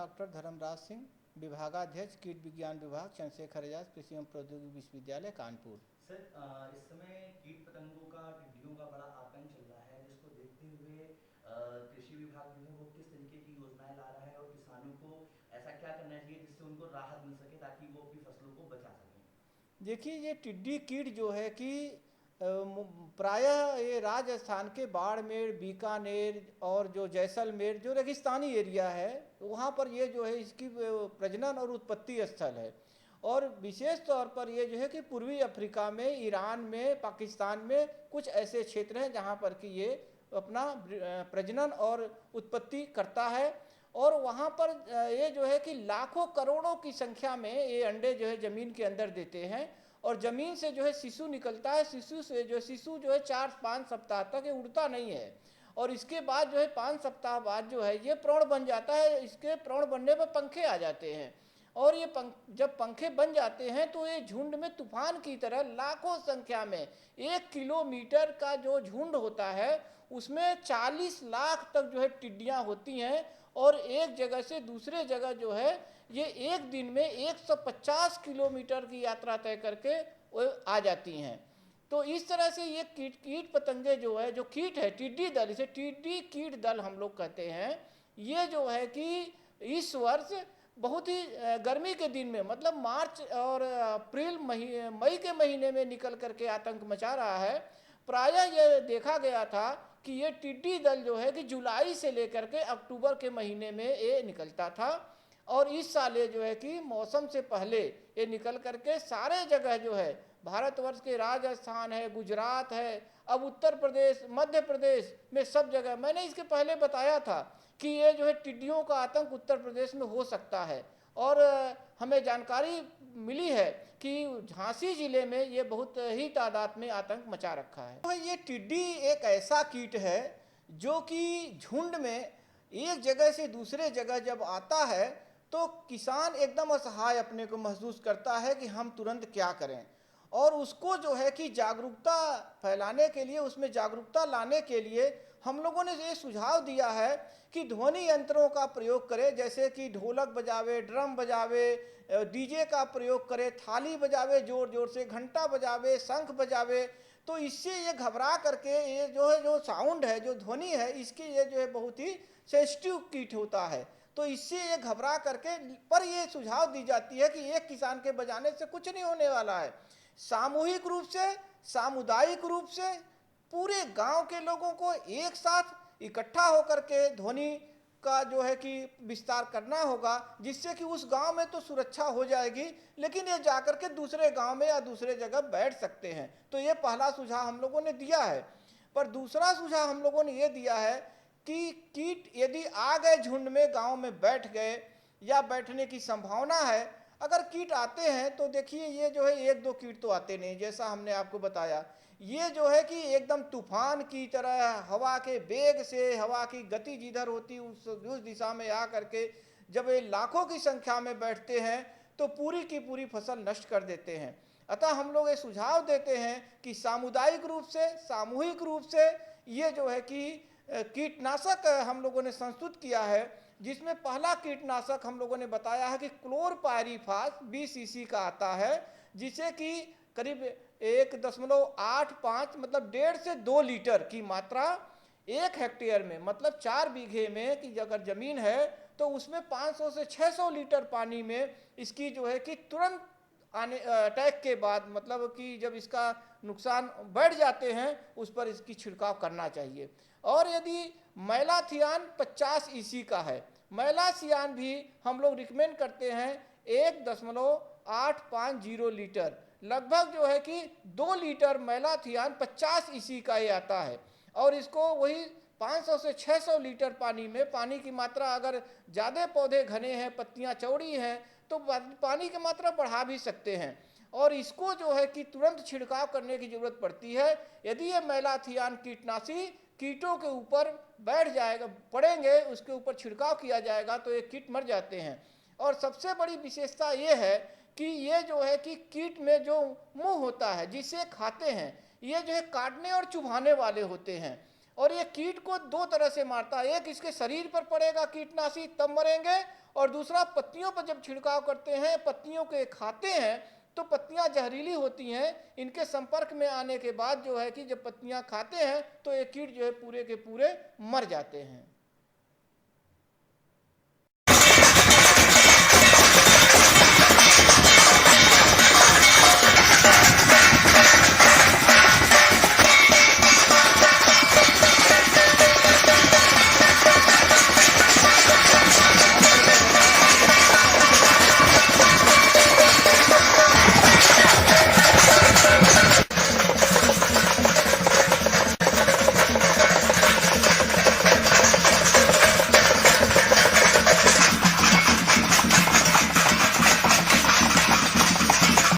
Doctor Dharmaraj Singh, विभागाध्यक्ष कीट विज्ञान विभाग, चंद्रशेखर आजाद कृषि एवं प्रौद्योगिकी विश्वविद्यालय कानपुर। सर, इस समय कीट पतंगों का, टिड्डियों का बड़ा आतंक चल रहा है, जिसको देखते हुए कृषि विभाग जो है वो किस तरीके की योजनाएं ला रहा है और किसानों को ऐसा क्या करना चाहिए जिससे उनको राहत मिल सके ताकि वो अपनी फसलों को बचा सकें। देखिए, ये टिड्डी कीट जो है कि प्रायः ये राजस्थान के बाड़मेर, बीकानेर और जो जैसलमेर जो रेगिस्तानी एरिया है वहाँ पर ये जो है इसकी प्रजनन और उत्पत्ति स्थल है। और विशेष तौर पर ये जो है कि पूर्वी अफ्रीका में, ईरान में, पाकिस्तान में कुछ ऐसे क्षेत्र हैं जहाँ पर कि ये अपना प्रजनन और उत्पत्ति करता है। और वहाँ पर ये जो है कि लाखों करोड़ों की संख्या में ये अंडे जो है ज़मीन के अंदर देते हैं और ज़मीन से जो है शिशु निकलता है। शिशु जो है 4-5 सप्ताह तक ये उड़ता नहीं है और इसके बाद जो है 5 सप्ताह बाद जो है ये प्रौढ़ बन जाता है। इसके प्रौढ़ बनने पर पंखे आ जाते हैं और ये जब पंखे बन जाते हैं तो ये झुंड में तूफान की तरह लाखों संख्या में 1 किलोमीटर का जो झुंड होता है उसमें 40 लाख तक जो है टिड्डियाँ होती हैं और एक जगह से दूसरे जगह जो है ये एक दिन में 150 किलोमीटर की यात्रा तय करके वो आ जाती हैं। तो इस तरह से ये कीट पतंगे जो है, जो कीट है टिड्डी दल, इसे टिड्डी कीट दल हम लोग कहते हैं। ये जो है कि इस वर्ष बहुत ही गर्मी के दिन में, मतलब मार्च और अप्रैल मई के महीने में निकल करके आतंक मचा रहा है। प्रायः ये देखा गया था कि ये टिड्डी दल जो है कि जुलाई से लेकर के अक्टूबर के महीने में ये निकलता था और इस साल ये जो है कि मौसम से पहले ये निकल करके सारे जगह जो है, भारतवर्ष के राजस्थान है, गुजरात है, अब उत्तर प्रदेश, मध्य प्रदेश में सब जगह। मैंने इसके पहले बताया था कि ये जो है टिड्डियों का आतंक उत्तर प्रदेश में हो सकता है और हमें जानकारी मिली है कि झांसी जिले में ये बहुत ही तादाद में आतंक मचा रखा है। तो ये टिड्डी एक ऐसा कीट है जो कि झुंड में एक जगह से दूसरे जगह जब आता है तो किसान एकदम असहाय अपने को महसूस करता है कि हम तुरंत क्या करें। और उसको जो है कि जागरूकता फैलाने के लिए, उसमें जागरूकता लाने के लिए हम लोगों ने ये सुझाव दिया है कि ध्वनि यंत्रों का प्रयोग करें, जैसे कि ढोलक बजावे, ड्रम बजावे, डीजे का प्रयोग करे, थाली बजावे जोर जोर से, घंटा बजावे, शंख बजावे। तो इससे ये घबरा करके ये जो है, जो साउंड है, जो ध्वनि है, इसकी ये जो है बहुत ही सेंसिटिव कीट होता है। तो इससे ये घबरा करके, पर ये सुझाव दी जाती है कि एक किसान के बजाने से कुछ नहीं होने वाला है। सामूहिक रूप से, सामुदायिक रूप से पूरे गांव के लोगों को एक साथ इकट्ठा होकर के ध्वनि का जो है कि विस्तार करना होगा, जिससे कि उस गांव में तो सुरक्षा हो जाएगी, लेकिन ये जाकर के दूसरे गांव में या दूसरे जगह बैठ सकते हैं। तो ये पहला सुझाव हम लोगों ने दिया है। पर दूसरा सुझाव हम लोगों ने ये दिया है कि कीट यदि आ गए झुंड में, गांव में बैठ गए या बैठने की संभावना है, अगर कीट आते हैं तो देखिए ये जो है 1-2 कीट तो आते नहीं, जैसा हमने आपको बताया। ये जो है कि एकदम तूफान की तरह हवा के वेग से, हवा की गति जिधर होती उस दिशा में आ करके जब ये लाखों की संख्या में बैठते हैं तो पूरी की पूरी फसल नष्ट कर देते हैं। अतः हम लोग ये सुझाव देते हैं कि सामुदायिक रूप से, सामूहिक रूप से ये जो है कि कीटनाशक हम लोगों ने संस्तुत किया है, जिसमें पहला कीटनाशक हम लोगों ने बताया है कि क्लोरपायरीफास 20 सीसी का आता है, जिसे कि करीब 1.85 मतलब 1.5 से 2 लीटर की मात्रा 1 हेक्टेयर में, मतलब 4 बीघे में कि अगर जमीन है तो उसमें 500 से 600 लीटर पानी में इसकी जो है कि तुरंत आने अटैक के बाद, मतलब कि जब इसका नुकसान बढ़ जाते हैं उस पर इसकी छिड़काव करना चाहिए। और यदि मैलाथियान 50 ईसी का है, मैलाथियान भी हम लोग रिकमेंड करते हैं 1.850 लीटर, लगभग जो है कि 2 लीटर मैलाथियान 50 ईसी का ही आता है। और इसको वही 500 से 600 लीटर पानी में, पानी की मात्रा अगर ज़्यादा पौधे घने हैं, पत्तियां चौड़ी हैं तो पानी की मात्रा बढ़ा भी सकते हैं। और इसको जो है कि तुरंत छिड़काव करने की जरूरत पड़ती है। यदि ये मैलाथियान कीटनाशी कीटों के ऊपर बैठ जाएगा, पड़ेंगे, उसके ऊपर छिड़काव किया जाएगा तो ये कीट मर जाते हैं। और सबसे बड़ी विशेषता ये है कि ये जो है कि कीट में जो मुंह होता है जिसे खाते हैं, ये जो है काटने और चुभाने वाले होते हैं। और ये कीट को दो तरह से मारता है, एक इसके शरीर पर पड़ेगा कीटनाशी तब मरेंगे, और दूसरा पत्तियों पर जब छिड़काव करते हैं, पत्तियों के खाते हैं तो पत्तियां जहरीली होती हैं, इनके संपर्क में आने के बाद जो है कि जब पत्तियां खाते हैं तो ये कीट जो है पूरे के पूरे मर जाते हैं।